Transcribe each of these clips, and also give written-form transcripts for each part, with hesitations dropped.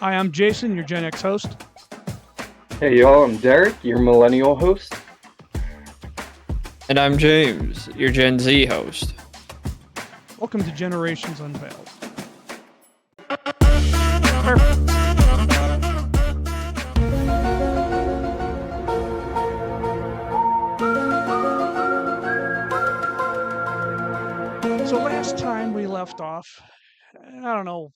Hi, I'm Jason, your Gen X host. Hey y'all, I'm Derek, your millennial host. And I'm James, your Gen Z host. Welcome to Generations Unveiled. Perfect. So last time we left off, I don't know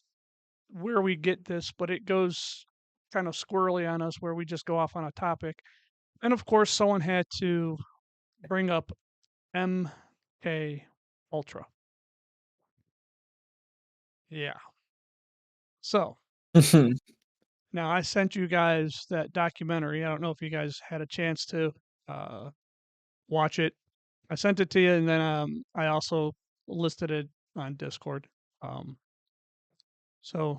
where we get this, but it goes kind of squirrely on us where we just go off on a topic. And of course, someone had to bring up MK Ultra. Yeah. So now I sent you guys that documentary. I don't know if you guys had a chance to uh, watch it. I sent it to you, and then I also listed it on Discord. Um, so,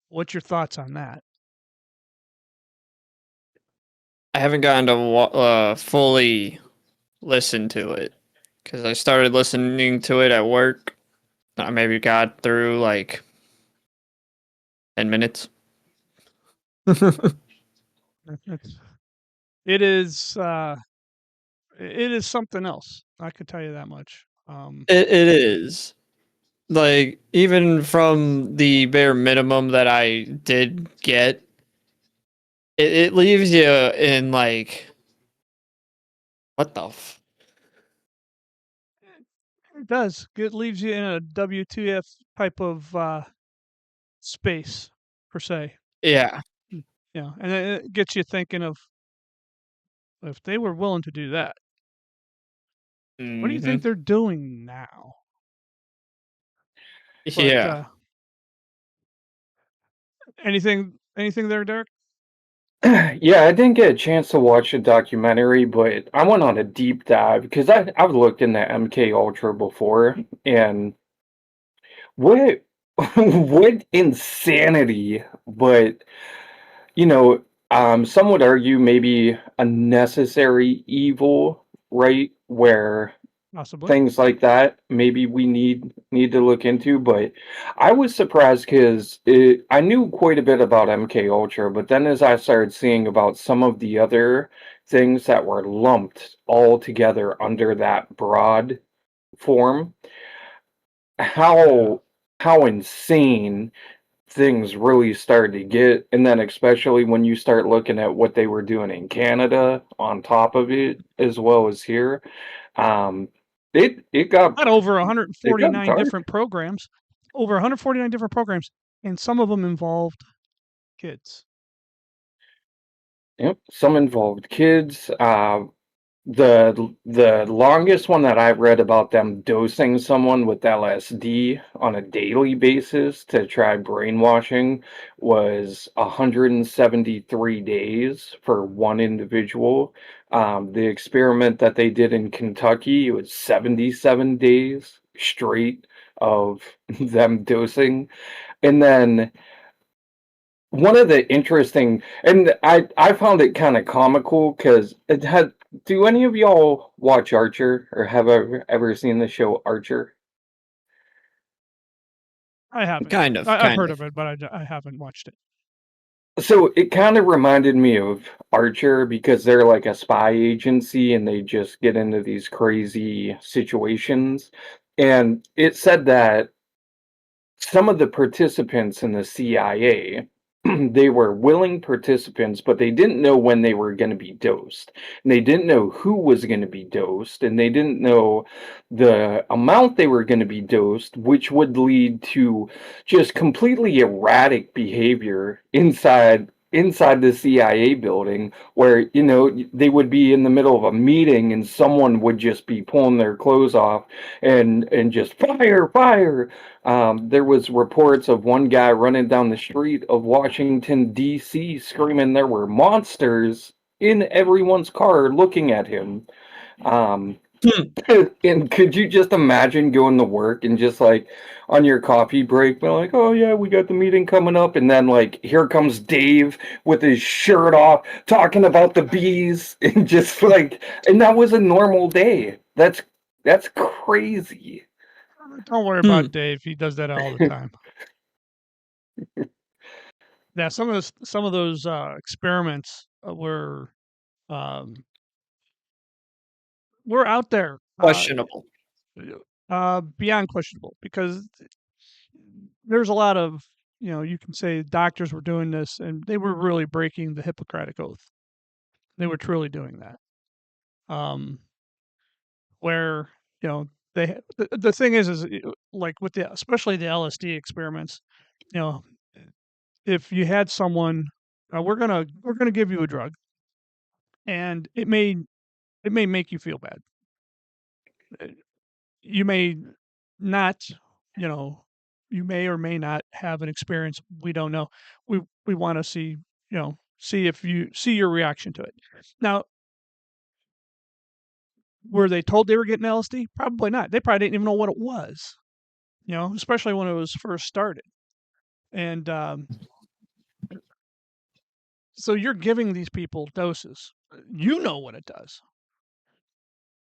what's your thoughts on that? I haven't gotten to fully listen to it because I started listening to it at work. I maybe got through like 10 minutes. It's, it is it is something else. I could tell you that much. It is. Like, even from the bare minimum that I did get, it leaves you in like, what the It does. It leaves you in a WTF type of space per se. Yeah. Yeah, and it gets you thinking of if they were willing to do that, what do you think Hmm. they're doing now? But Yeah. anything there, Derek? Yeah, I didn't get a chance to watch the documentary, but I went on a deep dive because I've looked into MK Ultra before, and what what insanity! But you know, some would argue maybe a necessary evil, right? Where Possibly. things like that maybe we need to look into, but I was surprised because I knew quite a bit about MK Ultra, but then as I started seeing about some of the other things that were lumped all together under that broad form, Yeah. how insane things really started to get, and then especially when you start looking at what they were doing in Canada on top of it as well as here. um it got Had over it got 149 dark. different programs, over 149 different programs, and some of them involved kids. Yep, some involved kids. The longest one that I've read about them dosing someone with LSD on a daily basis to try brainwashing was 173 days for one individual. The experiment that they did in Kentucky, it was 77 days straight of them dosing. And then one of the interesting, and I found it kind of comical because it had. Do any of y'all watch Archer or have ever seen the show Archer? I haven't. Kind of, I've kind heard of. of it, but I haven't watched it. So it kind of reminded me of Archer because they're like a spy agency and they just get into these crazy situations. And it said that some of the participants in the CIA, they were willing participants, but they didn't know when they were going to be dosed. And they didn't know who was going to be dosed, and they didn't know the amount they were going to be dosed, which would lead to just completely erratic behavior inside the CIA building where they would be in the middle of a meeting and someone would just be pulling their clothes off and just fire fire. There was reports of one guy running down the street of Washington, D.C., screaming there were monsters in everyone's car looking at him. Um, and could you just imagine going to work and just like on your coffee break, being like, "Oh yeah, we got the meeting coming up," and then like here comes Dave with his shirt off, talking about the bees, and just like, and that was a normal day. That's crazy. Don't worry Hmm. about Dave. He does that all the time. Yeah, some of those experiments um, were out there, Questionable. beyond questionable, because there's a lot of, you can say doctors were doing this and they were really breaking the Hippocratic Oath. They were truly doing that. Um, where you know the thing is like with especially the LSD experiments, you know, if you had someone, we're gonna give you a drug, and it may make you feel bad. Uh, You may not, you know, you may or may not have an experience. We don't know. We want to see if you see your reaction to it. Now, were they told they were getting LSD? Probably not. They probably didn't even know what it was. Especially when it was first started. And so you're giving these people doses. You know what it does,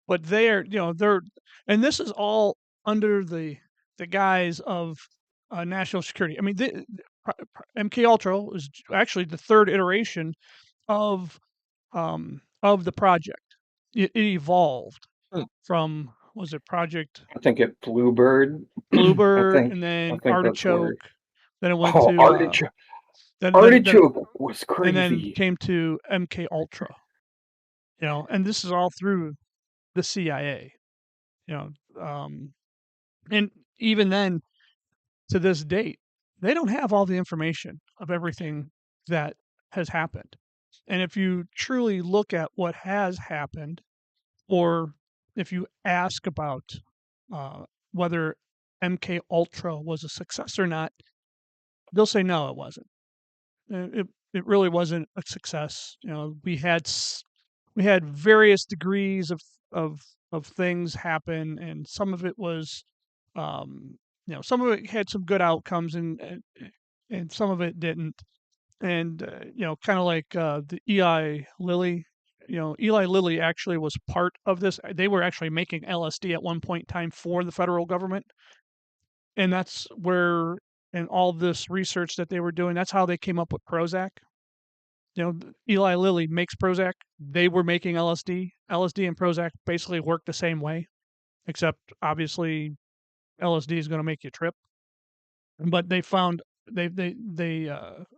but and this is all under the guise of national security. I mean, MK Ultra was actually the third iteration of the project. It evolved Hmm. from, was it Project I think it Bluebird. I Bluebird, think and I then think that's Artichoke. where. Then it went Oh, to then artichoke was and then crazy. came to MK Ultra. And this is all through the CIA. You know, and even then, to this date, they don't have all the information of everything that has happened. And if you truly look at what has happened, or if you ask about uh, whether MK Ultra was a success or not, they'll say no, it wasn't. It really wasn't a success. We had various degrees of of things happen, and some of it was, some of it had some good outcomes, and some of it didn't. And kind of like the Eli Lilly. Eli Lilly actually was part of this. They were actually making LSD at one point in time for the federal government, and that's where, in all this research that they were doing, that's how they came up with Prozac. Eli Lilly makes Prozac. They were making LSD. LSD and Prozac basically work the same way, except obviously LSD is going to make you trip. But they found they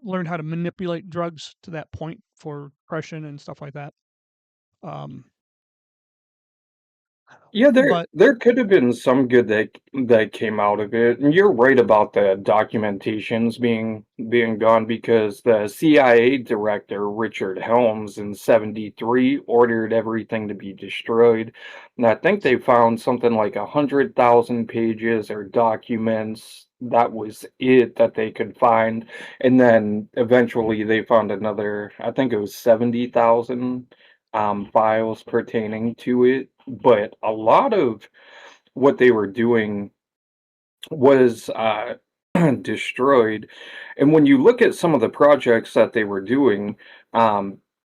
learned how to manipulate drugs to that point for depression and stuff like that. Um, Yeah, there but there could have been some good that came out of it. And you're right about the documentations being gone because the CIA director Richard Helms in 73 ordered everything to be destroyed. And I think they found something like 100,000 pages or documents. That was it that they could find. And then eventually they found another, I think it was 70,000 files pertaining to it, but a lot of what they were doing was destroyed. And when you look at some of the projects that they were doing,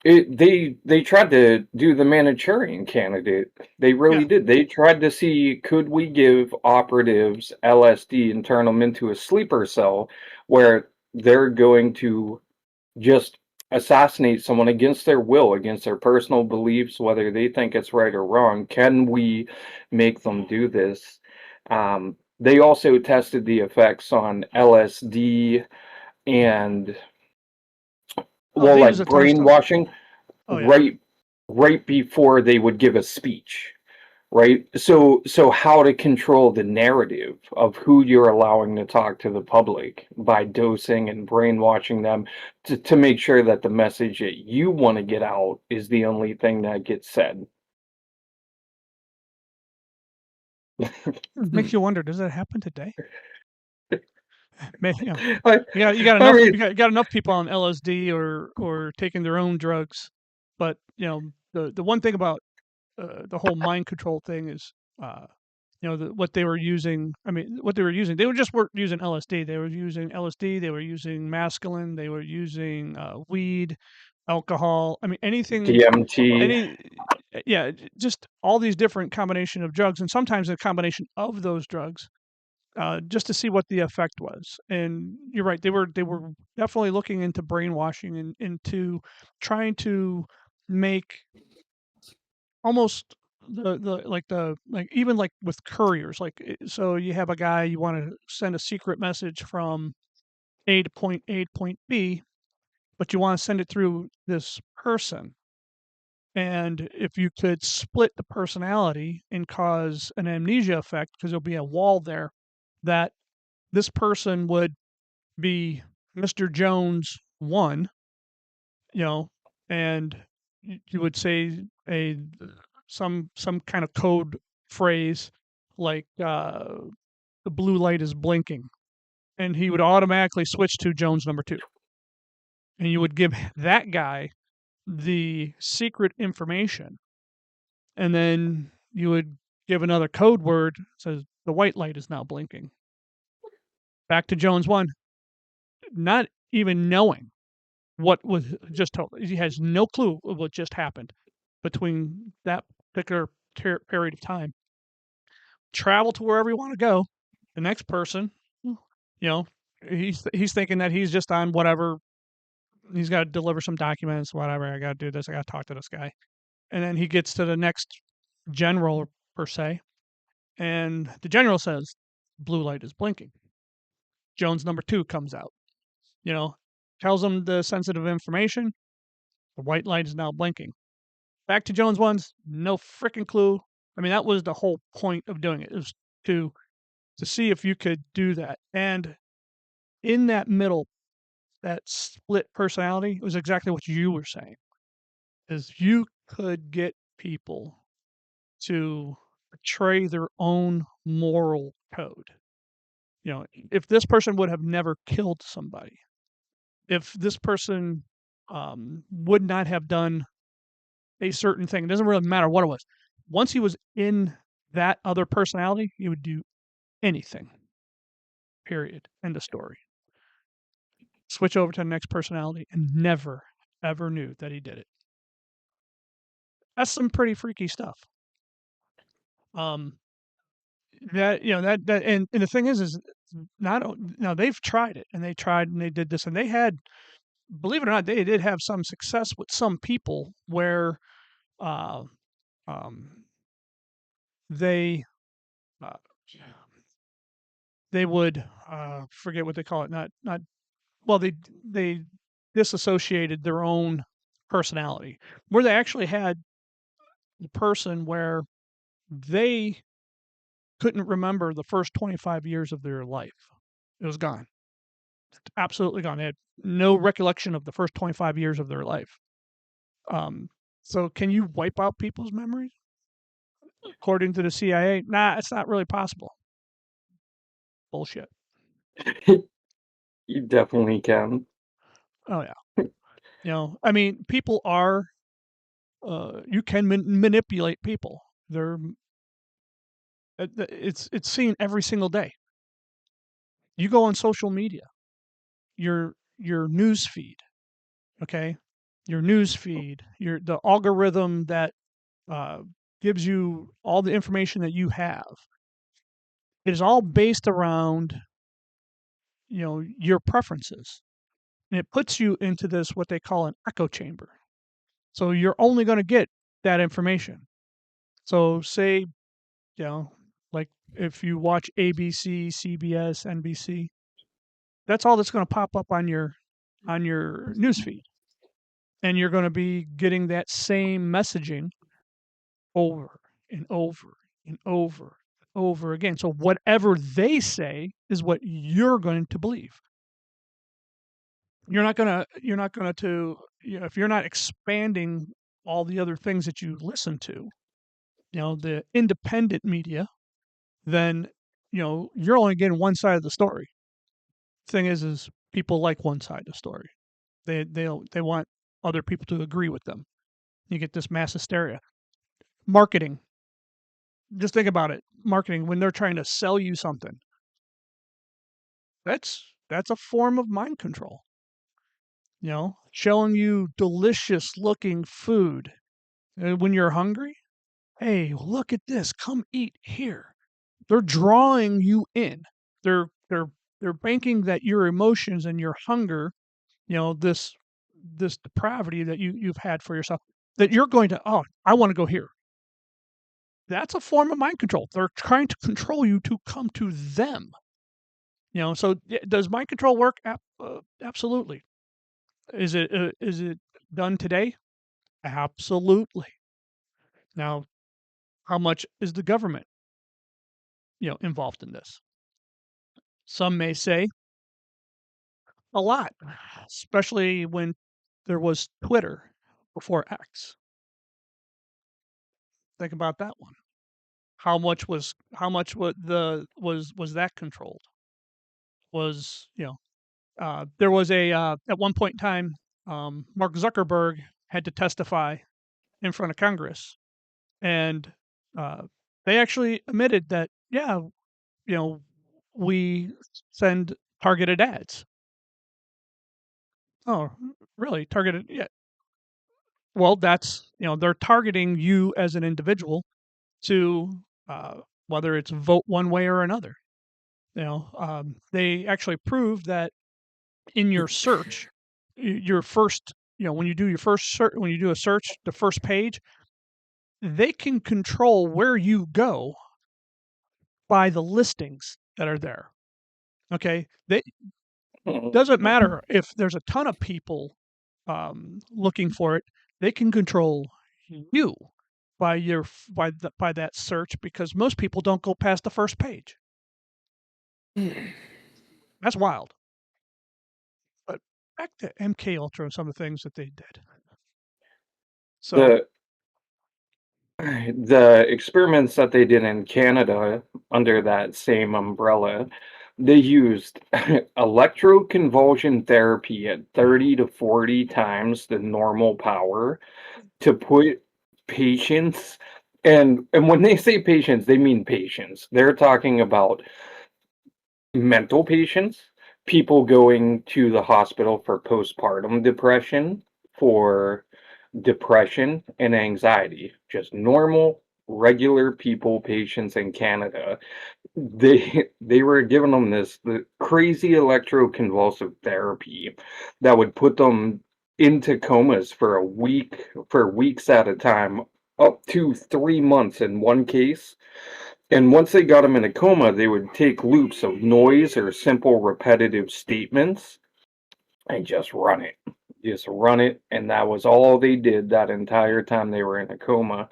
they tried to do the Manchurian candidate. They yeah, really did. They tried to see, could we give operatives LSD and turn them into a sleeper cell where they're going to just assassinate someone against their will, against their personal beliefs, whether they think it's right or wrong. Can we make them do this? They also tested the effects on LSD and, oh, well, they use like a ton of stuff. brainwashing Oh yeah. right right before they would give a speech. Right? So how to control the narrative of who you're allowing to talk to the public by dosing and brainwashing them to make sure that the message that you want to get out is the only thing that gets said. Makes you wonder, does that happen today? May- you know, I you got I enough mean, you got enough people on LSD or taking their own drugs, but the one thing about the whole mind control thing is, uh, what they were using. I mean, what they were using. They were just weren't using LSD. They were using LSD. They were using masculine. They were using weed, alcohol. I mean, anything, DMT. any, yeah, just all these different combination of drugs, and sometimes a combination of those drugs. just to see what the effect was. And you're right; they were definitely looking into brainwashing and into trying to make almost the even like with couriers, so you have a guy, you want to send a secret message from A to point B, but you want to send it through this person. And if you could split the personality and cause an amnesia effect, because there'll be a wall there, that this person would be Mr. Jones one, you know, and you would say a some kind of code phrase like the blue light is blinking, and he would automatically switch to Jones number two, and you would give that guy the secret information, and then you would give another code word says the white light is now blinking. Back to Jones one, not even knowing what was just told. He has no clue of what just happened between that particular period of time. Travel to wherever you want to go. The next person, you know, he's thinking that he's just on whatever. He's got to deliver some documents, whatever. I got to do this. I got to talk to this guy, and then he gets to the next general per se, and the general says, "Blue light is blinking." Jones number two comes out. You know, tells him the sensitive information. The white light is now blinking. Back to Jones one's no freaking clue. I mean, that was the whole point of doing it. It was to see if you could do that. And in that middle, that split personality was exactly what you were saying. Is you could get people to betray their own moral code. You know, if this person would have never killed somebody, if this person would not have done a certain thing, it doesn't really matter what it was. Once he was in that other personality, he would do anything. Period. End of story. Switch over to the next personality and never, ever knew that he did it. That's some pretty freaky stuff. Um, that you know that and the thing is not now they've tried it and they tried and they did this and they had, believe it or not, they did have some success with some people where uh, um, they uh, they would forget what they call it, not well, they disassociated their own personality, where they actually had the person where they couldn't remember the first 25 years of their life. It was gone. Absolutely gone. They had no recollection of the first 25 years of their life. Um, so can you wipe out people's memories? According to the CIA, nah, it's not really possible. Bullshit. You definitely can. Oh yeah. You know, I mean, people are. You can manipulate people. They're. It's seen every single day. You go on social media, your news feed, okay, your news feed, your the algorithm that uh, gives you all the information that you have. It is all based around your preferences, and it puts you into this what they call an echo chamber. So you're only going to get that information. So say like if you watch ABC, CBS, NBC, that's all that's going to pop up on your news feed, and you're going to be getting that same messaging over and over and over and over again. So whatever they say is what you're going to believe. You're not going to if you're not expanding all the other things that you listen to, the independent media, then you're only getting one side of the story. Thing is people like one side of the story. They want other people to agree with them. You get this mass hysteria. Marketing. Just think about it. Marketing, when they're trying to sell you something, that's a form of mind control. Showing you delicious looking food when you're hungry. Hey, look at this. Come eat here. They're drawing you in. they're they're they're banking that your emotions and your hunger, this depravity that you've had for yourself, that you're going to, oh, I want to go here. That's a form of mind control. They're trying to control you to come to them. So does mind control work? Absolutely. Is it done today? Absolutely. Now, how much is the government, involved in this? Some may say a lot, especially when there was Twitter before X. Think about that one. How much was that controlled? Was there was a at one point in time, Mark Zuckerberg had to testify in front of Congress, and uh, they actually admitted that, yeah, you know we send targeted ads. Oh, really? Targeted? Yeah. Well, that's, they're targeting you as an individual to, whether it's vote one way or another. They actually proved that in your search, your first, when you do your first search, when you do a search, the first page, they can control where you go by the listings that are there. Okay, they doesn't matter if there's a ton of people looking for it. They can control you by that search, because most people don't go past the first page. That's wild. But back to MK Ultra and some of the things that they did. So, The the experiments that they did in Canada under that same umbrella, they used electroconvulsion therapy at 30 to 40 times the normal power to put patients, and when they say patients, they mean patients. They're talking about mental patients, people going to the hospital for postpartum depression, for depression and anxiety, just normal, regular people, patients in Canada. They were giving them the crazy electroconvulsive therapy that would put them into comas for a week, for weeks at a time, up to 3 months in one case. And once they got them in a coma, they would take loops of noise or simple repetitive statements and just run it. Just run it. And that was all they did that entire time they were in a coma.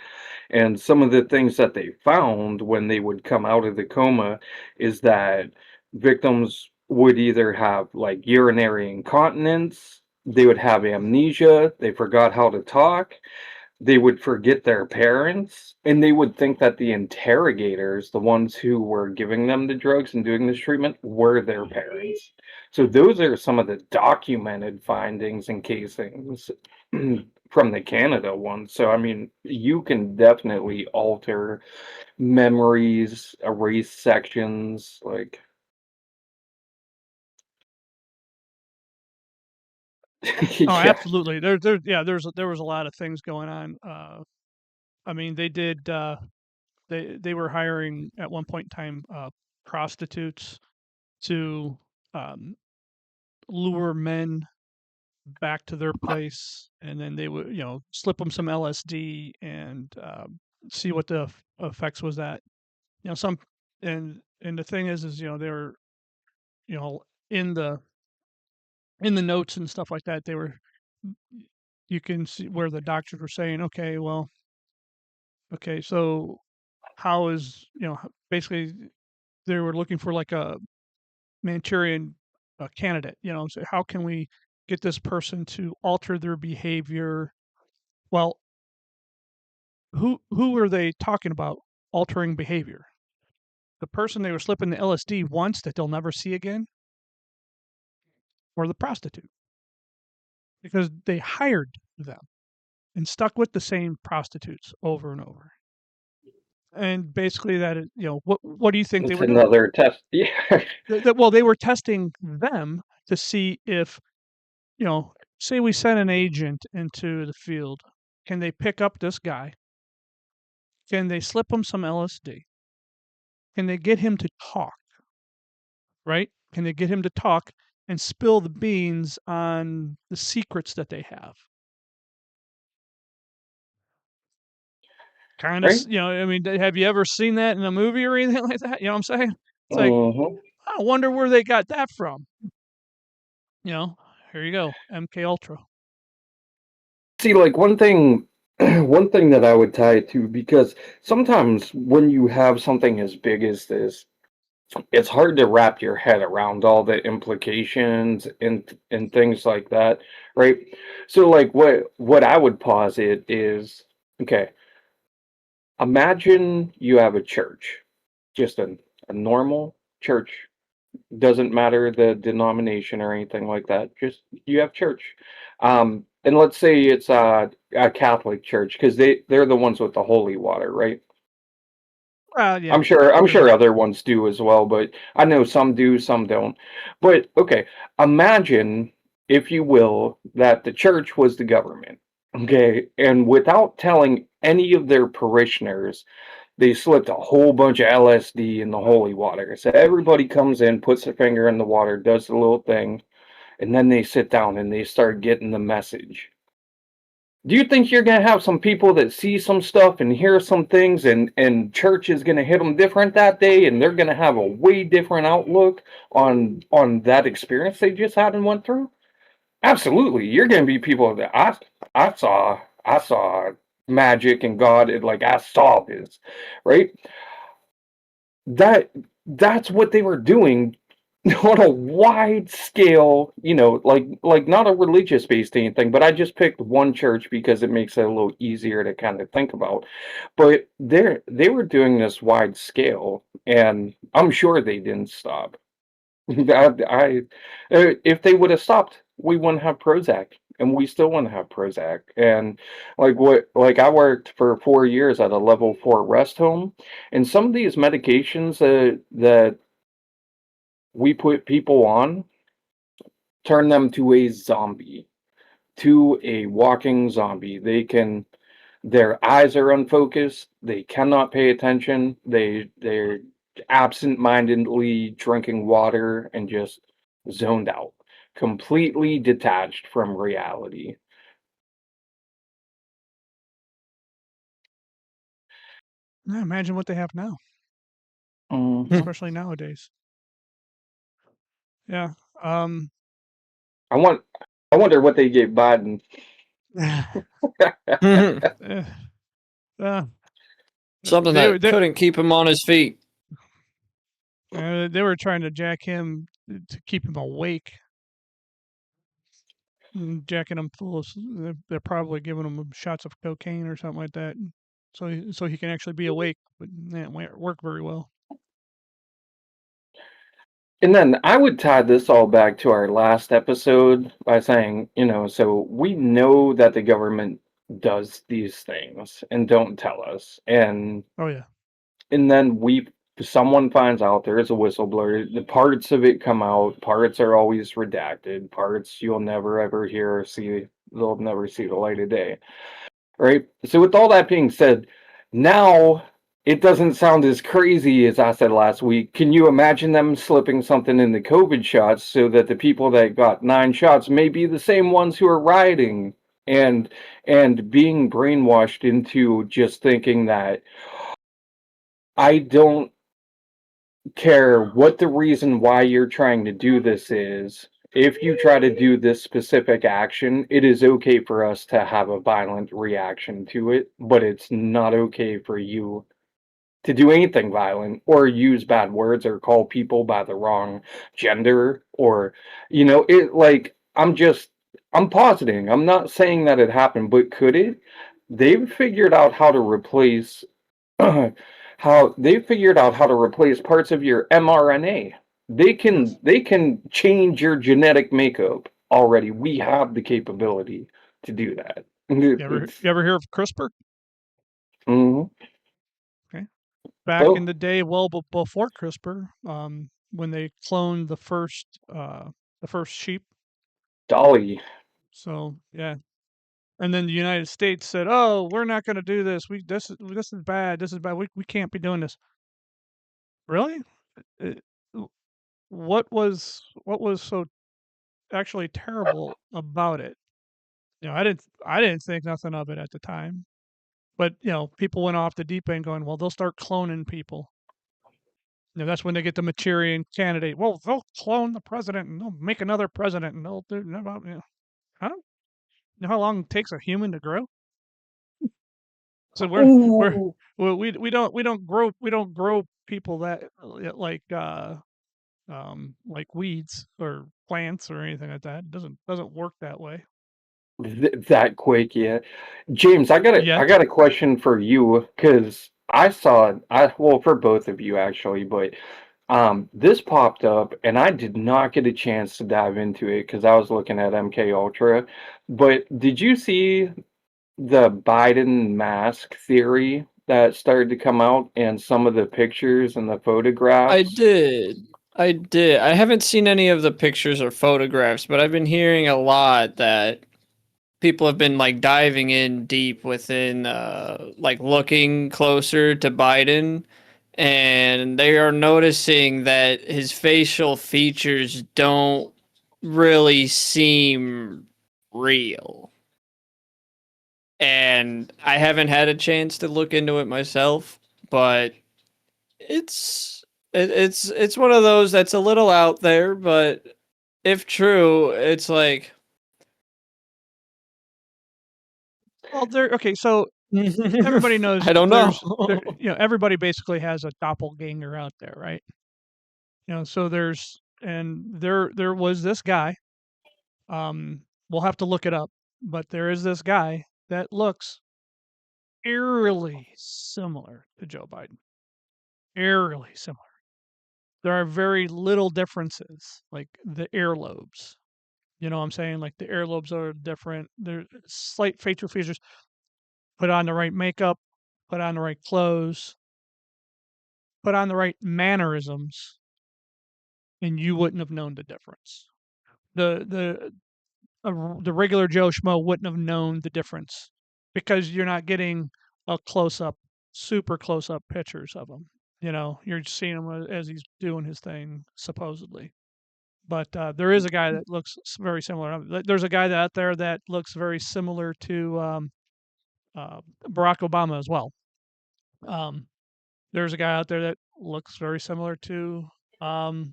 And some of the things that they found when they would come out of the coma is that victims would either have like urinary incontinence, they would have amnesia, they forgot how to talk, they would forget their parents, and they would think that the interrogators, the ones who were giving them the drugs and doing this treatment, were their parents. So those are some of the documented findings and casings from the Canada one. So I mean, you can definitely alter memories, erase sections, like oh, yeah. absolutely. Yeah, there was a lot of things going on. I mean, they were hiring at one point in time prostitutes to um, lure men back to their place, and then they would, slip them some LSD and see what the effects was. That, some, and the thing is, they were, you know in the notes and stuff like that, they were, you can see where the doctors were saying, okay, well, okay, so how is, basically they were looking for like a Manchurian candidate. So how can we get this person to alter their behavior? Well, who were they talking about altering behavior? The person they were slipping the LSD once that they'll never see again, or the prostitute? Because they hired them and stuck with the same prostitutes over and over. And basically, what do you think they It's were doing? another test. Yeah. Well, they were testing them to see if, say we send an agent into the field, can they pick up this guy? Can they slip him some LSD? Can they get him to talk? right? Can they get him to talk and spill the beans on the secrets that they have? Kind of, right? I mean, have you ever seen that in a movie or anything like that? You know what I'm saying? It's like, Mhm. I wonder where they got that from. Here you go, MK Ultra. See, like one thing, one thing that I would tie it to, because sometimes when you have something as big as this, it's hard to wrap your head around all the implications and things like that, right? So, like, what I would posit is, okay, imagine you have a church, just a normal church. Doesn't matter the denomination or anything like that. Just you have church, and let's say it's a Catholic church because they're the ones with the holy water, right? Yeah, I'm sure pretty much. other ones do as well, but I know some do, some don't. But okay, imagine, if you will, that the church was the government, okay, and without telling any of their parishioners, they slipped a whole bunch of LSD in the holy water. So everybody comes in, puts their finger in the water, does the little thing, and then they sit down and they start getting the message. Do you think you're going to have some people that see some stuff and hear some things, and church is going to hit them different that day, and they're going to have a way different outlook on that experience they just had and went through? Absolutely. You're going to be people that I saw magic and God, like I saw this, right? That that's what they were doing on a wide scale, like not a religious based anything, but I just picked one church because it makes it a little easier to kind of think about. But they were doing this wide scale, and I'm sure they didn't stop. If they would have stopped, we wouldn't have Prozac, and we still wouldn't have Prozac. And like I worked for 4 years at a level 4 rest home, and some of these medications that we put people on turn them to a zombie, to a walking zombie. Their eyes are unfocused, they cannot pay attention, they're absent-mindedly drinking water and just zoned out, completely detached from reality. Now imagine what they have now, Mhm. especially nowadays. Yeah. Um. I want I wonder what they gave Biden. eh, uh, Something they were that they, couldn't keep him on his feet. they were trying to jack him to keep him awake, jacking him full of. They're probably giving him shots of cocaine or something like that, so he can actually be awake. But that won't work very well. And then I would tie this all back to our last episode by saying, so we know that the government does these things and don't tell us. Oh yeah. And then someone finds out there is a whistleblower. The parts of it come out. Parts are always redacted. Parts you'll never ever hear or see. They'll never see the light of day. Right? So with all that being said, now it doesn't sound as crazy as I said last week. Can you imagine them slipping something in the COVID shots so that the people that got 9 shots may be the same ones who are rioting and being brainwashed into just thinking that I don't care what the reason why you're trying to do this is. If you try to do this specific action, it is okay for us to have a violent reaction to it, but it's not okay for you to do anything violent or use bad words or call people by the wrong gender, or it, like, I'm positing, I'm not saying that it happened, but could it? They've figured out how to replace parts of your mRNA. Yes. They can change your genetic makeup already. We have the capability to do that. It's You ever hear of CRISPR? mhm. Okay. Back in Oh, the day, well before CRISPR, when they cloned the first sheep. Dolly. So yeah, and then the United States said, "Oh, we're not going to do this. This is bad. This is bad. We can't be doing this." Really? Uh, what was so actually terrible about it? I didn't think nothing of it at the time, but people went off the deep end going, well, they'll start cloning people. That's when they get the Manchurian candidate. Well, they'll clone the president and they'll make another president and they'll do. Huh? You know how long it takes a human to grow? So we're Ooh, we don't grow people that like weeds or plants or anything like that. It doesn't work that way that quick, yeah. James, I yet. got a question for you because I saw I well for both of you actually, but this popped up and I did not get a chance to dive into it because I was looking at MK Ultra. But did you see the Biden mask theory that started to come out and some of the pictures and the I photographs? did. I did. I haven't seen any of the pictures or photographs, but I've been hearing a lot that people have been like diving in deep within like looking closer to Biden, and they are noticing that his facial features don't really seem real. And I haven't had a chance to look into it myself, but it's one of those that's a little out there, but if true, it's like Well, there. Okay, so everybody knows I don't know. everybody basically has a doppelganger out there, right? So there was this guy. We'll have to look it up, but there is this guy that looks eerily similar to Joe Biden. Eerily similar. There are very little differences, like the earlobes. You know what I'm saying? Like the earlobes are different. There's slight facial features. Put on the right makeup, put on the right clothes, put on the right mannerisms, and you wouldn't have known the difference. The regular Joe Schmo wouldn't have known the difference because you're not getting a close up, super close up pictures of him. You're just seeing him as he's doing his thing, supposedly. But there is a guy that looks very similar. There's a guy out there that looks very similar to Barack Obama as well. Um, there's a guy out there that looks very similar to was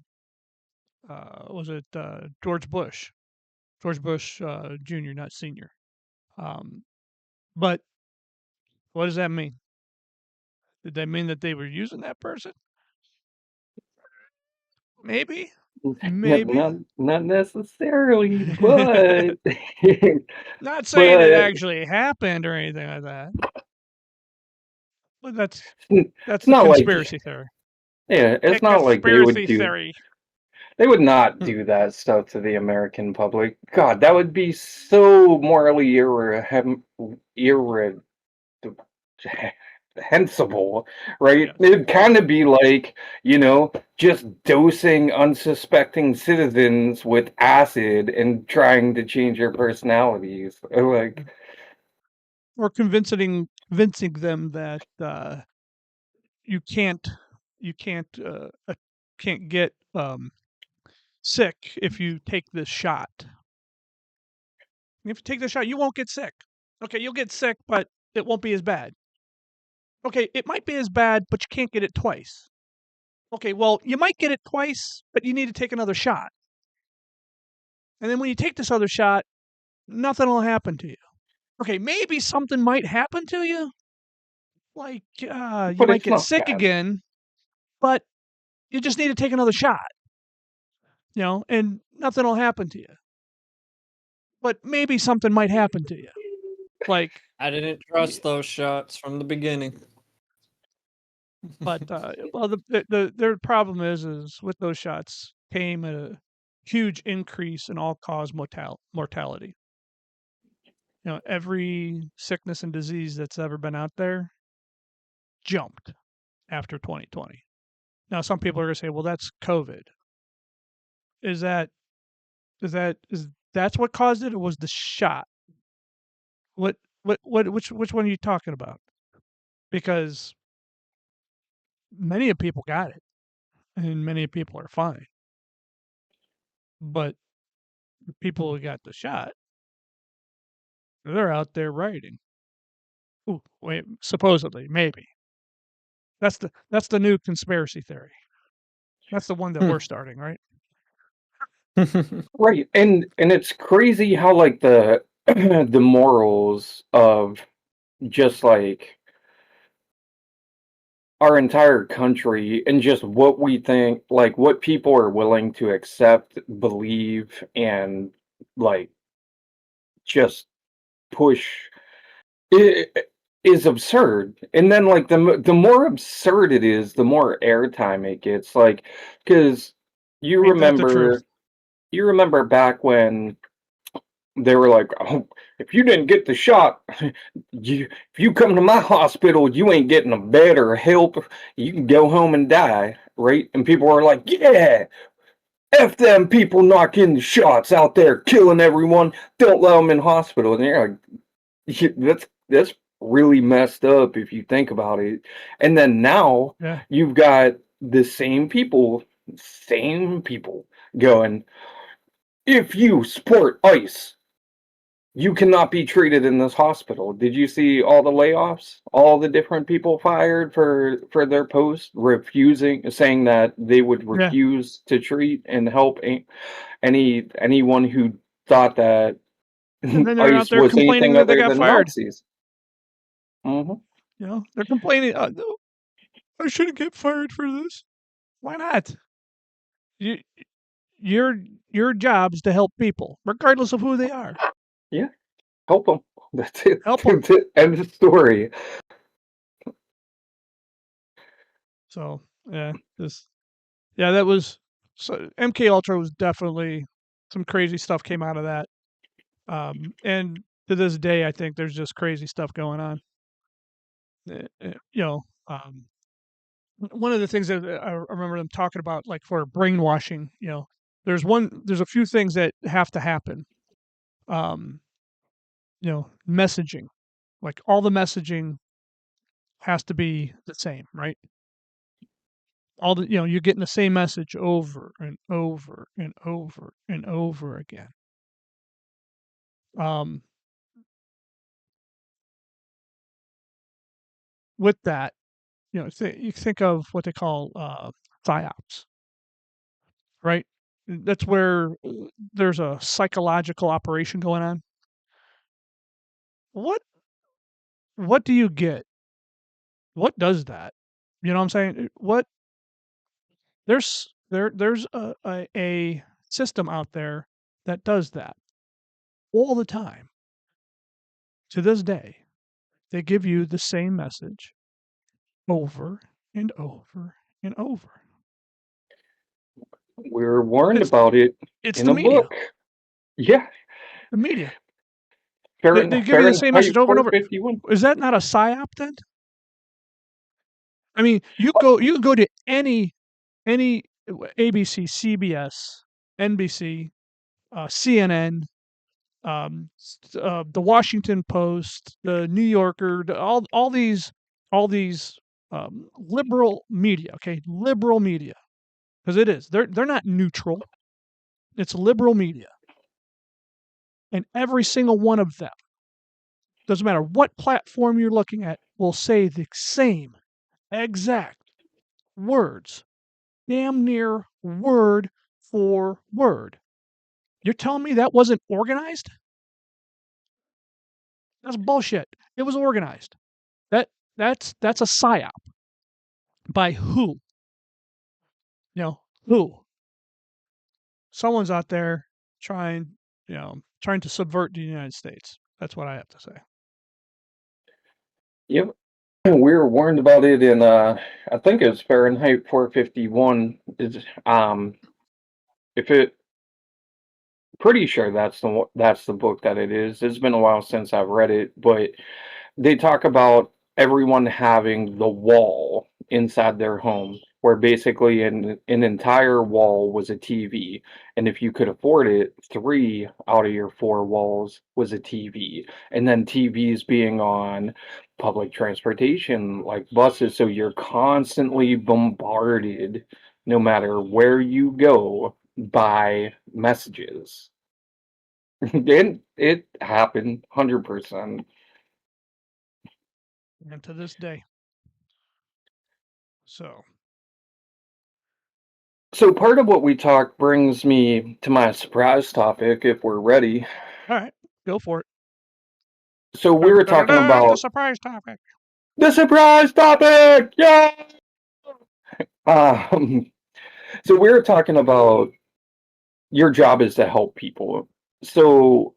it George Bush? George Bush Jr., not Senior. Um, but what does that mean? Did that mean that they were using that person? Maybe, maybe. Not necessarily, but Not saying it but actually happened or anything like that. But that's it's the not like conspiracy theory. yeah, A it's not like conspiracy theory. they would not Hmm. do that stuff to the American public. God, that would be so morally irreprehensible, right? Yes. It'd kind of be like, just dosing unsuspecting citizens with acid and trying to change their personalities. Like, Or convincing them that you can't you can't get sick if you take this shot. If you take the shot, you won't get sick. Okay, you'll get sick, but it won't be as bad. Okay, it might be as bad, but you can't get it twice. Okay, well, you might get it twice, but you need to take another shot. And then when you take this other shot, nothing will happen to you. Okay, maybe something might happen to you. Like you but might it's get not sick bad. again, but you just need to take another shot, and nothing will happen to you. But maybe something might happen to you. Like, I didn't trust those shots from the beginning. but well, their problem is with those shots came a huge increase in all cause mortality. Every sickness and disease that's ever been out there jumped after 2020. Now, some people are going to say, "Well, that's COVID." Is that is that's what caused it, or was the shot? Which one are you talking about? Because many of people got it, and many people are fine. But the people who got the shot, they're out there writing. Ooh, wait, supposedly, maybe. That's the new conspiracy theory. That's the one that we're starting, right? Right, and it's crazy how like the the morals of just like our entire country and just what we think, like what people are willing to accept, believe, and like just push i- is absurd. And then like the more absurd it is, the more airtime it gets. Like, because you Ain't that the truth? remember you remember back when they were like, "Oh, if you didn't get the shot, if you come to my hospital, you ain't getting a bed or help. You can go home and die," right? And people were like, "Yeah, f them people knocking the shots out there, killing everyone. Don't let them in hospital." And you're like, "Yeah, that's really messed up if you think about it." And then now Yeah. you've got the same people going, "If you support ICE, you cannot be treated in this hospital." Did you see all the layoffs? All the different people fired for their posts, refusing, saying that they would Yeah. refuse to treat and help anyone who thought that And then they're out ICE there was complaining anything that they other got than fired. Nazis. Hmm. You know, they're complaining. No, I shouldn't get fired for this. Why not? You, your your job's to help people, regardless of who they are. Yeah, help them. That's it. Help them. That's it. End of story. So yeah, this yeah, that was so MK Ultra was definitely some crazy stuff came out of that. And to this day, I think there's just crazy stuff going on. You know, one of the things that I remember them talking about, like for brainwashing, you know, there's a few things that have to happen. Um, you know, messaging, like all the messaging has to be the same, right? All the, you know, you're getting the same message over and over and over and over again. Um, with that, you know, you think of what they call psyops, right? That's where there's a psychological operation going on. What what do you get? What does that? You know what I'm saying? What there's a system out there that does that all the time. To this day, they give you the same message over and over and over. We were warned It's about it it's in the a media. book. Yeah, The media. They give you the same message Fahrenheit over and over. 451. Is that not a psyop then? I mean, you can go to any ABC, CBS, NBC, CNN, the Washington Post, the New Yorker, all these liberal media. Okay, liberal media, because it is. They're not neutral. It's liberal media, and every single one of them, doesn't matter what platform you're looking at, will say the same exact words, damn near word for word. You're telling me that wasn't organized? That's bullshit. It was organized. That that's a psyop. By who? You know, who? Someone's out there trying, you know, trying to subvert the United States. That's what I have to say. Yep. We were warned about it in I think it's Fahrenheit 451. Is if it pretty sure that's the book that it is. It's been a while since I've read it, but they talk about everyone having the wall inside their home, where basically an entire wall was a TV, and if you could afford it, three out of your four walls was a TV, and then TVs being on public transportation like buses, so you're constantly bombarded no matter where you go by messages. It happened 100%. And to this day. So, So part of what we talked brings me to my surprise topic, if we're ready. all right, go for it. So we Dun, were dun, dun, talking dun, the about surprise topic. the surprise topic. Yeah. Um, so we were talking about your job is to help people. So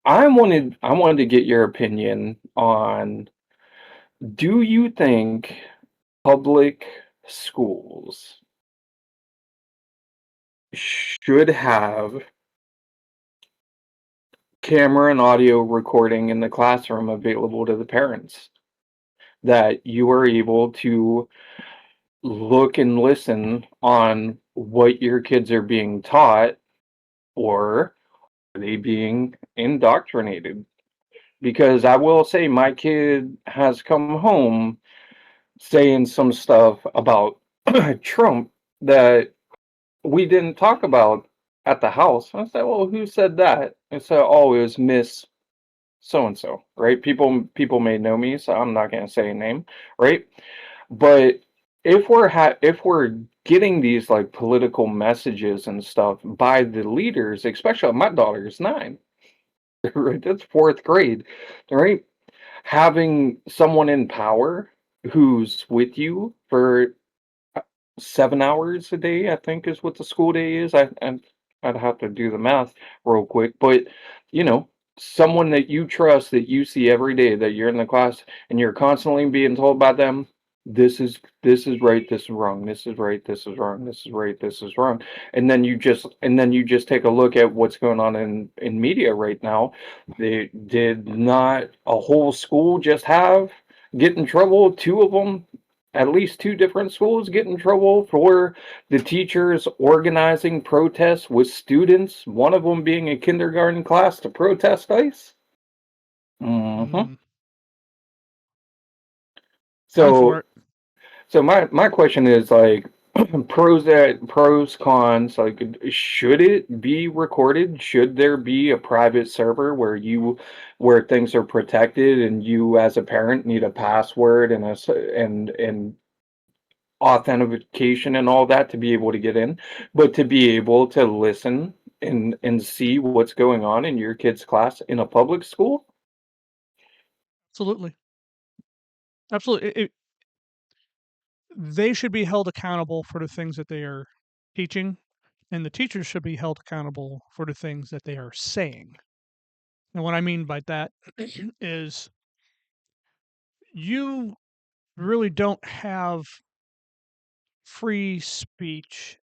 I wanted to get your opinion on, do you think public schools should have camera and audio recording in the classroom available to the parents, that you are able to look and listen on what your kids are being taught, or are they being indoctrinated? Because I will say my kid has come home saying some stuff about Trump that we didn't talk about at the house. I said, "Well, who said that?" I said, "Oh, it was Miss so and so," right? People may know me, so I'm not gonna say a name, right? But if we're getting these like political messages and stuff by the leaders, especially my daughter is 9, right? That's fourth grade, right? Having someone in power who's with you for 7 hours a day, I think is what the school day is. I'd have to do the math real quick, but you know, someone that you trust, that you see every day, that you're in the class and you're constantly being told by them, this is right, this is wrong, this is right, this is wrong, this is right, this is wrong, and then you just take a look at what's going on in media right now. They did not a whole school just have get in trouble? Two of them, at least two different schools, get in trouble for the teachers organizing protests with students, one of them being a kindergarten class to protest ICE. hmm Mm, I'm for So, it. so my question is like, pros cons. Like, should it be recorded? Should there be a private server where things are protected, and you as a parent need a password and and authentication and all that to be able to get in, but to be able to listen and see what's going on in your kid's class in a public school? Absolutely. Absolutely. They should be held accountable for the things that they are teaching, and the teachers should be held accountable for the things that they are saying. And what I mean by that is you really don't have free speech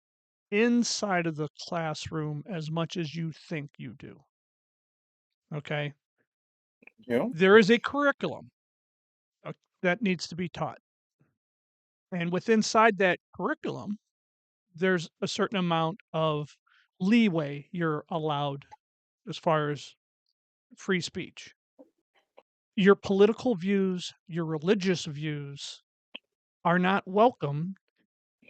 inside of the classroom as much as you think you do. Okay. You know? There is a curriculum uh, that needs to be taught. And with inside that curriculum, there's a certain amount of leeway you're allowed as far as free speech. Your political views, your religious views are not welcome,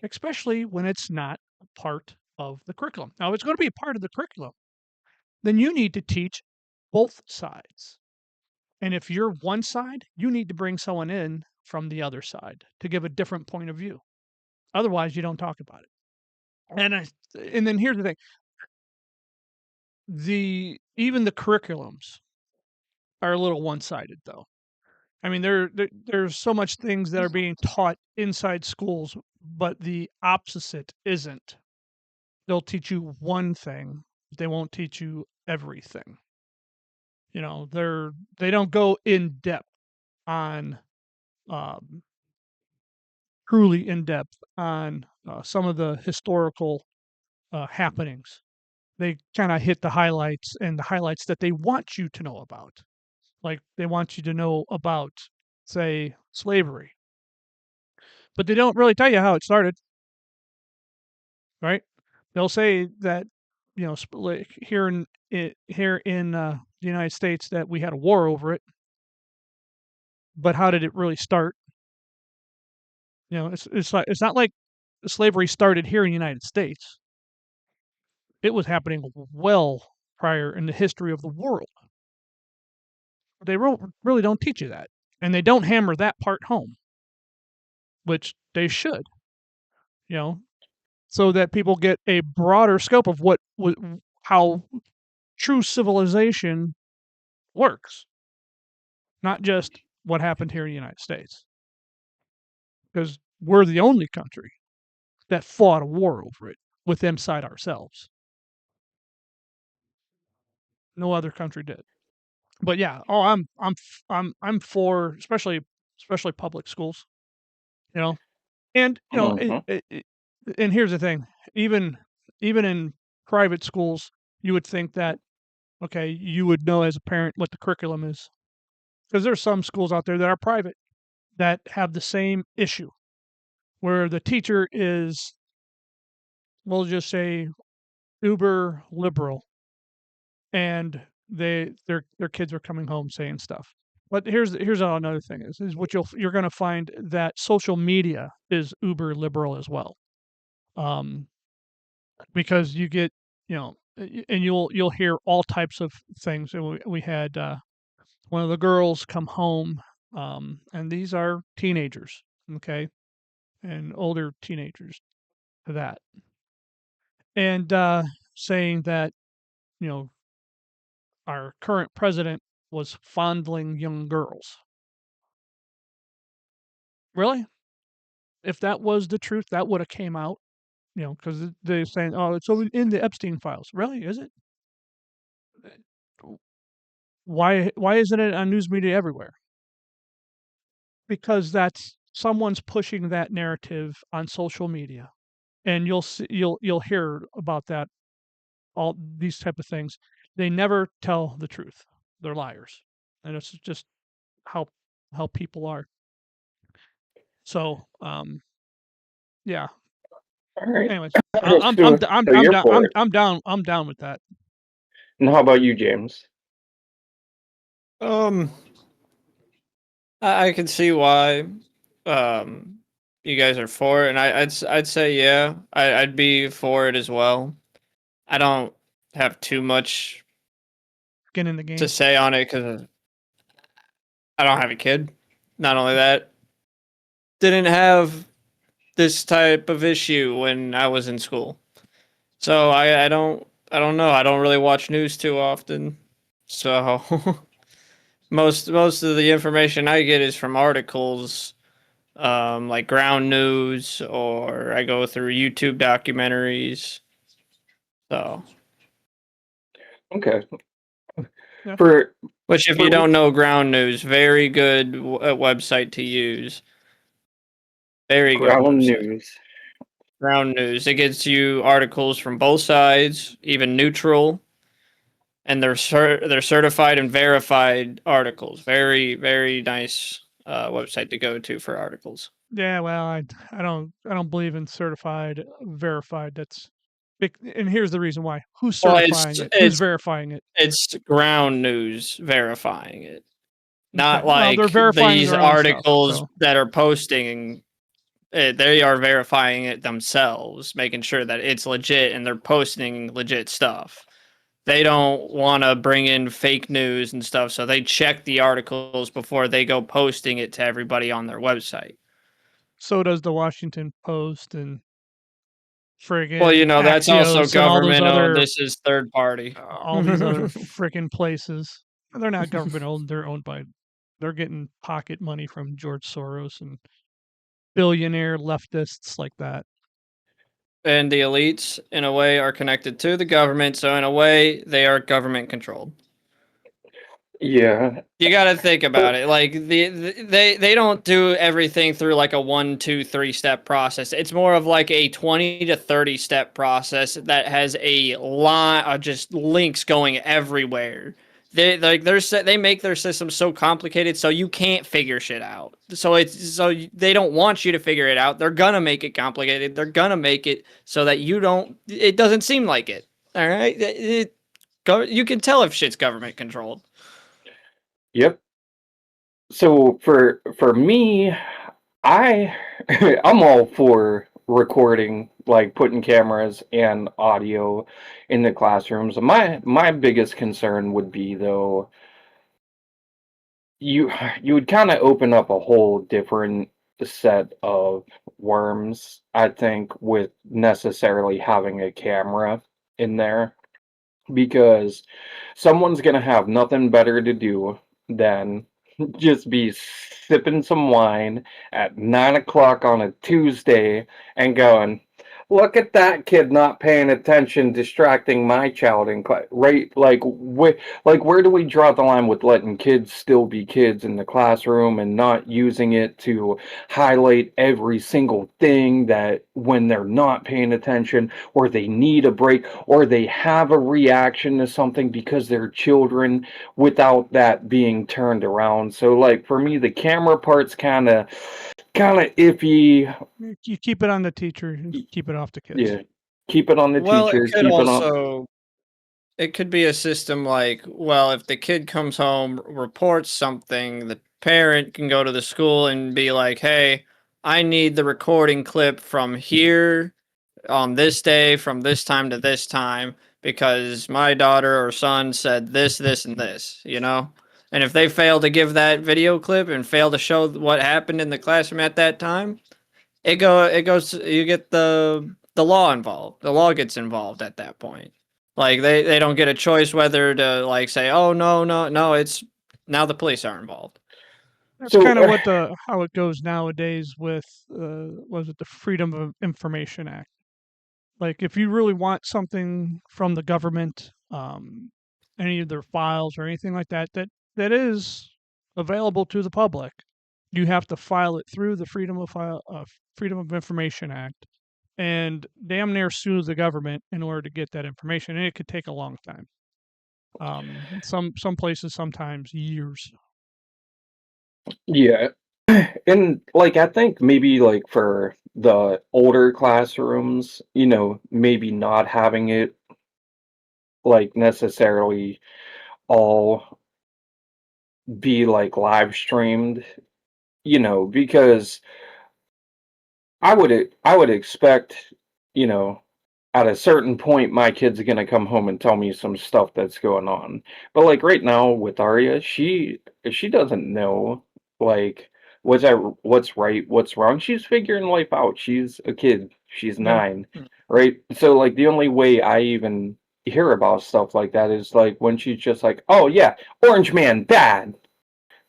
especially when it's not a part of the curriculum. Now, if it's going to be a part of the curriculum, then you need to teach both sides. And if you're one side, you need to bring someone in from the other side to give a different point of view. Otherwise, you don't talk about it. And I, and then here's the thing: the even the curriculums are a little one-sided, though. I mean, there's so much things that are being taught inside schools, but the opposite isn't. They'll teach you one thing, but they won't teach you everything. You know, they don't go in depth on um, truly in depth on some of the historical happenings. They kind of hit the highlights and the highlights that they want you to know about. Like they want you to know about, say, slavery, but they don't really tell you how it started, right? They'll say that like here in the United States that we had a war over it, but how did it really start? It's not like slavery started here in the United States. It was happening well prior in the history of the world. They really don't teach you that, and they don't hammer that part home, which they should, you know, so that people get a broader scope of how true civilization works, not just what happened here in the United States, because we're the only country that fought a war over it with inside ourselves. No other country did. But yeah, oh, I'm for especially public schools, you know, and Mhm. and here's the thing, even even in private schools, you would think that okay, you would know as a parent what the curriculum is, because there's some schools out there that are private that have the same issue where the teacher is, we'll just say, uber liberal, and their kids are coming home saying stuff. But here's another thing is what you're going to find that social media is uber liberal as well, um, because you get and you'll hear all types of things. And we had one of the girls come home, and these are teenagers, okay, and older teenagers to that, and saying that you know our current president was fondling young girls. Really? If that was the truth, that would have came out, because they're saying, "Oh, it's in the Epstein files." Really? Is it? Why isn't it on news media everywhere? Because that's someone's pushing that narrative on social media, and you'll hear about that, all these type of things. They never tell the truth. They're liars, and it's just how people are. So, yeah. All right. Anyways, So, so you're for it. I'm down with that. And how about you, James? Um, I can see why um you guys are for it, and I'd say yeah, I'd be for it as well. I don't have too much Get in the to game. say on it because I don't have a kid. Not only that, didn't have this type of issue when I was in school. So I don't know. I don't really watch news too often. So most of the information I get is from articles, like ground news, or I go through YouTube documentaries. So, Okay. Yeah. For which if you for don't know ground news, very good website to use. Very good ground website. news. Ground news. It gets you articles from both sides, even neutral, and they're certified and verified articles. Very very nice website to go to for articles. Yeah, well, I don't believe in certified, verified. And here's the reason why. Who's Well, certifying it? Who's verifying it? it's ground news verifying it, Okay. not Well, they're like verifying these their own stuff. articles So that are posting. They are verifying it themselves, making sure that it's legit, and they're posting legit stuff. They don't want to bring in fake news and stuff, so they check the articles before they go posting it to everybody on their website. so does the Washington Post and Well, friggin' that's also Axios and government owned. This is third party. all these other frickin' places. They're not government owned. They're owned by. They're getting pocket money from George Soros and billionaire leftists like that. And the elites, in a way, are connected to the government, so in a way, they are government controlled. Yeah. You got to think For about it. Like they don't do everything through like a 1, 2, 3 step process. It's more of like a 20 to 30 step process that has a lot of just links going everywhere. They make their system so complicated so you can't figure shit out. So they don't want you to figure it out. They're gonna make it complicated. They're gonna make it so that you don't. It doesn't seem like it. All right. You can tell if shit's government controlled. yep. So for me, I I'm all for recording, like putting cameras and audio in the classrooms. My biggest concern would be though you you would kind of open up a whole different set of worms, I think, with necessarily having a camera in there because someone's gonna have nothing better to do than just be sipping some wine at 9 o'clock on a Tuesday and going, "Look at that kid not paying attention, distracting my child in class." Right? Like where do we draw the line with letting kids still be kids in the classroom and not using it to highlight every single thing that when they're not paying attention or they need a break or they have a reaction to something because they're children without that being turned around. So like for me the camera part's kind of iffy. You keep it on the teacher and keep it off the kids. Yeah. Keep it on the Well, it teacher, could keep it on. also it could be a system like, well, if the kid comes home, reports something, the parent can go to the school and be like, "Hey, I need the recording clip from here on this day from this time to this time because my daughter or son said this, this, and this," you know? And if they fail to give that video clip and fail to show what happened in the classroom at that time, it goes you get the law involved. The law gets involved at that point. Like they don't get a choice whether to like say, "Oh no, no, no, it's now the police are involved." That's So kind of what the how it goes nowadays with was it the Freedom of Information Act? Like if you really want something from the government, any of their files or anything like that, that is available to the public, you have to file it through the Freedom of Information Act, and damn near sue the government in order to get that information, and it could take a long time. Some places sometimes years. yeah. And like I think maybe like for the older classrooms, maybe not having it like necessarily all be like live streamed, because I would expect, you know, at a certain point my kid's gonna come home and tell me some stuff that's going on. But like right now with Arya, she doesn't know like what's right, what's wrong. She's figuring life out. She's a kid. She's Yeah. 9, right? So like the only way I even hear about stuff like that is like when she's just like, "Oh yeah, Orange Man bad.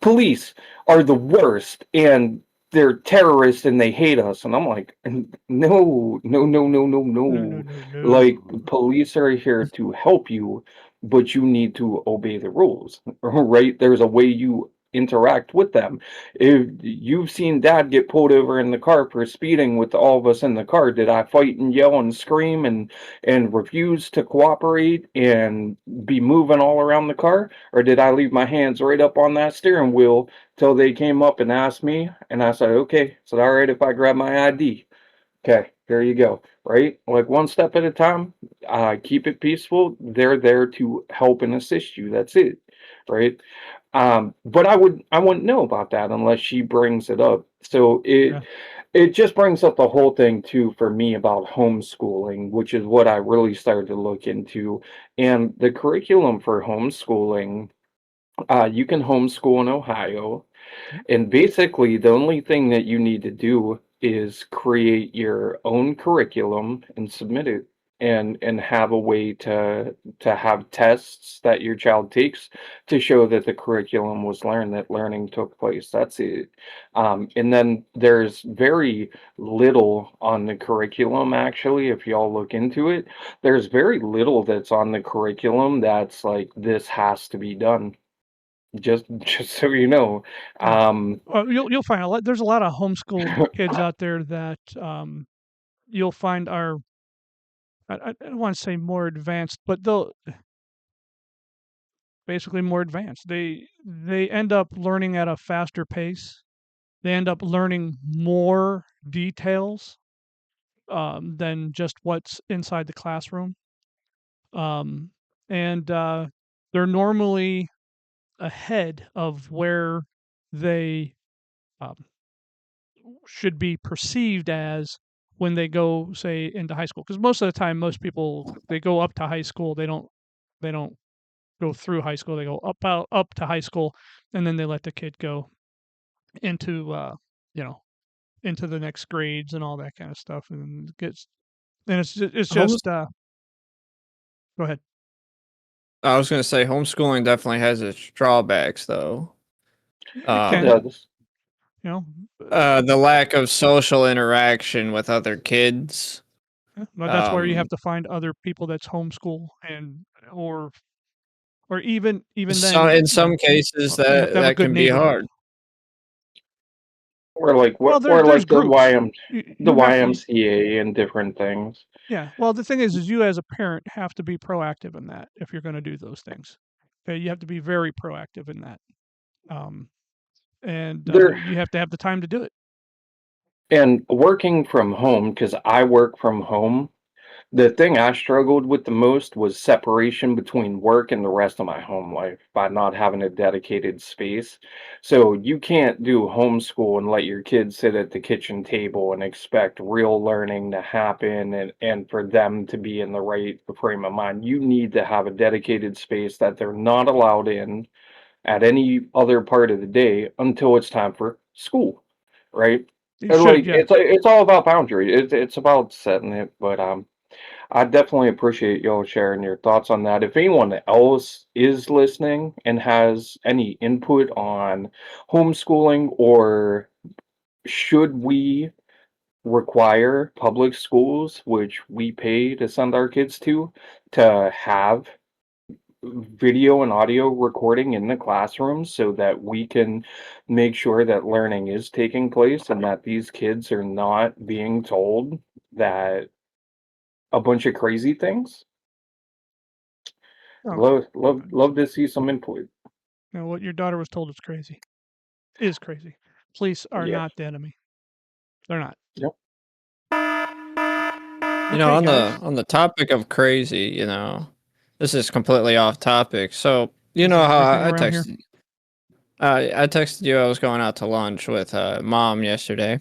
Police are the worst and they're terrorists and they hate us." And I'm like, no, no, no, no, no, No, no, no. no, Like, no. police are here to help you, but you need to obey the rules, right? There's a way you interact with them. If you've seen dad get pulled over in the car for speeding with all of us in the car, did I fight and yell and scream and refuse to cooperate and be moving all around the car? Or did I leave my hands right up on that steering wheel till they came up and asked me? And I said, okay, is it all right if I grab my ID? Okay, there you go. Right? Like one step at a time. Keep it peaceful. They're there to help and assist you. That's it. Right? But I wouldn't know about that unless she brings it up. So Yeah. it just brings up the whole thing too for me about homeschooling, which is what I really started to look into. And the curriculum for homeschooling, you can homeschool in Ohio, Yep. and basically the only thing that you need to do is create your own curriculum and submit it and have a way to have tests that your child takes to show that the curriculum was learned, that learning took place. That's it. And then there's very little on the curriculum actually, if y'all look into it. There's very little that's on the curriculum that's like this has to be done, just so you know. Yeah. Um, Well, you'll find a lot. There's a lot of homeschooled kids out there that you'll find are I don't want to say more advanced, but they'll basically more advanced. They end up learning at a faster pace. They end up learning more details than just what's inside the classroom. Um, and they're normally ahead of where they um, should be perceived as when they go, say, into high school, because most of the time, most people they go up to high school. They don't go through high school. They go up to high school, and then they let the kid go into you know into the next grades and all that kind of stuff, and gets and it's Homes just go ahead. I was gonna say homeschooling definitely has its drawbacks though. It It can, Um, does. you know, the lack of social interaction with other kids. but that's where you Um, have to find other people that's homeschool and or even so then, in some cases you have that to have a that good can be neighborhood. hard. Or like Well, what, or there's like groups. The You have to, YMCA and different things. yeah. Well, the thing is you as a parent have to be proactive in that if you're going to do those things. Okay, you have to be very proactive in that, um, and There you have to have the time to do it. and working from home, because I work from home, the thing I struggled with the most was separation between work and the rest of my home life by not having a dedicated space. So you can't do homeschool and let your kids sit at the kitchen table and expect real learning to happen and for them to be in the right frame of mind. You need to have a dedicated space that they're not allowed in at any other part of the day until it's time for school, right? You And should, like yeah. it's all about boundary. It's about setting it, but I definitely appreciate y'all sharing your thoughts on that. If anyone else is listening and has any input on homeschooling or should we require public schools, which we pay to send our kids to have video and audio recording in the classrooms so that we can make sure that learning is taking place and that these kids are not being told that a bunch of crazy things. Oh, Love to see some input. what your daughter was told is crazy. Police are Yeah. not the enemy. They're not. Yep. You know, Okay, guys. on the topic of crazy, this is completely off topic. So, you Is know how everything around here? I texted you I was going out to lunch with mom yesterday.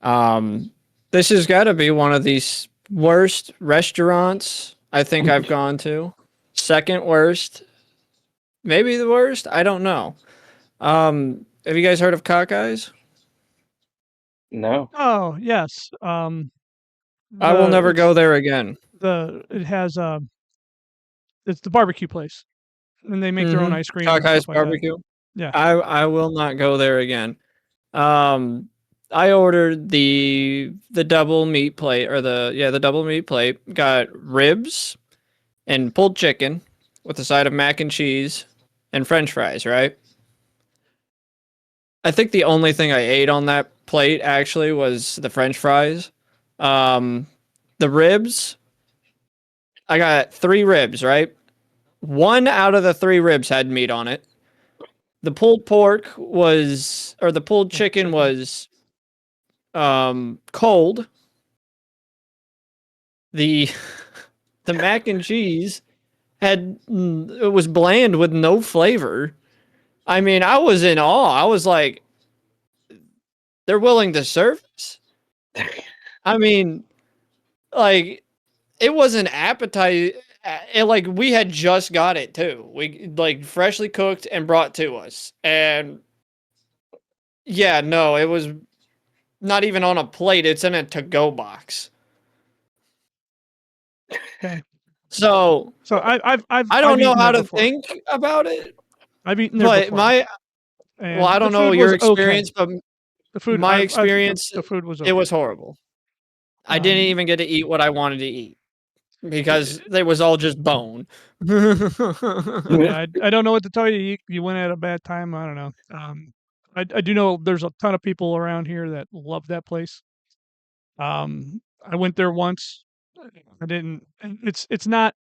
Um, this has got to be one of these worst restaurants I think I've gone to. Second worst, maybe the worst. I don't know. Have you guys heard of Cockeyes? No. Oh, yes. I will The never it's go there again. it has it's the barbecue place, and they make their own Mm-hmm. ice cream and Cockeyes stuff like that. barbecue. Yeah. I will not go there again. Um, I ordered the double meat plate or the double meat plate. Got ribs and pulled chicken with a side of mac and cheese and French fries. Right. I think the only thing I ate on that plate actually was the French fries. Um, the ribs. I got 3 ribs. Right. One out of the 3 ribs had meat on it. The pulled pork was, or the pulled chicken was cold. The the mac and cheese it was bland with no flavor. I mean, I was in awe. I was like, they're willing to serve this. I mean, like it was an appetite. Like we had just got it too. We like freshly cooked and brought to us. And yeah, no, it was not even on a plate. It's in a to-go box. Okay. So So I I've don't know eaten how there to before. think about it, I've eaten there but before, well, I and the don't know food your was okay. experience, but The food my I've experience, the food was it okay. was horrible. I didn't Um, even get to eat what I wanted to eat because it, it was all just bone. yeah, I don't know what to tell you. You went at a bad time. I don't know. I do know there's a ton of people around here that love that place. I went there once. I didn't. And it's not.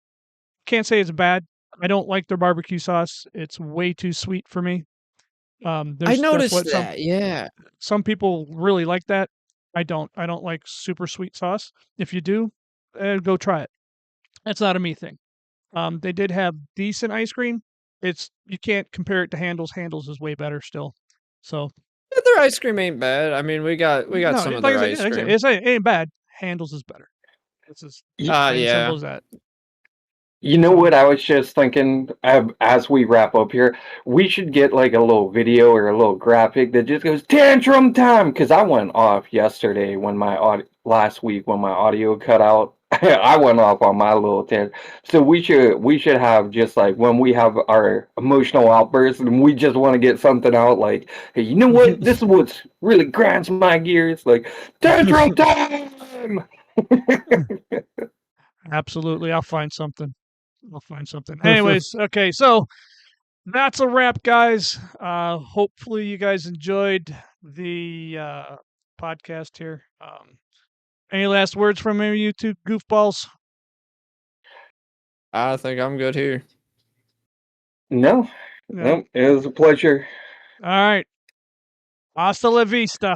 Can't say it's bad. I don't like their barbecue sauce. It's way too sweet for me. I That's noticed what that. Yeah. some people really like that. I don't. I don't like super sweet sauce. If you do, go try it. That's not a me thing. They did have decent ice cream. It's you can't compare it to Handel's. Handel's is way better still. So Their ice cream ain't bad. I mean, we got no, some of like their I said, ice yeah, like I said, cream. it ain't bad. handles is better. It's as plain and simple Yeah. as that. You know So- what I was just thinking as we wrap up here? We should get like a little video or a little graphic that just goes tantrum time because I went off yesterday when last week when my audio cut out. I went off on my little tantrum. So we should have just like when we have our emotional outbursts and we just want to get something out like, hey, you know what? This is what really grinds my gears. Like tantrum time. Absolutely. I'll find something. Anyways, okay, so that's a wrap, guys. Hopefully you guys enjoyed the podcast here. Any last words from any of you two goofballs? I think I'm good here. No, No. no, it was a pleasure. All right. Hasta la vista.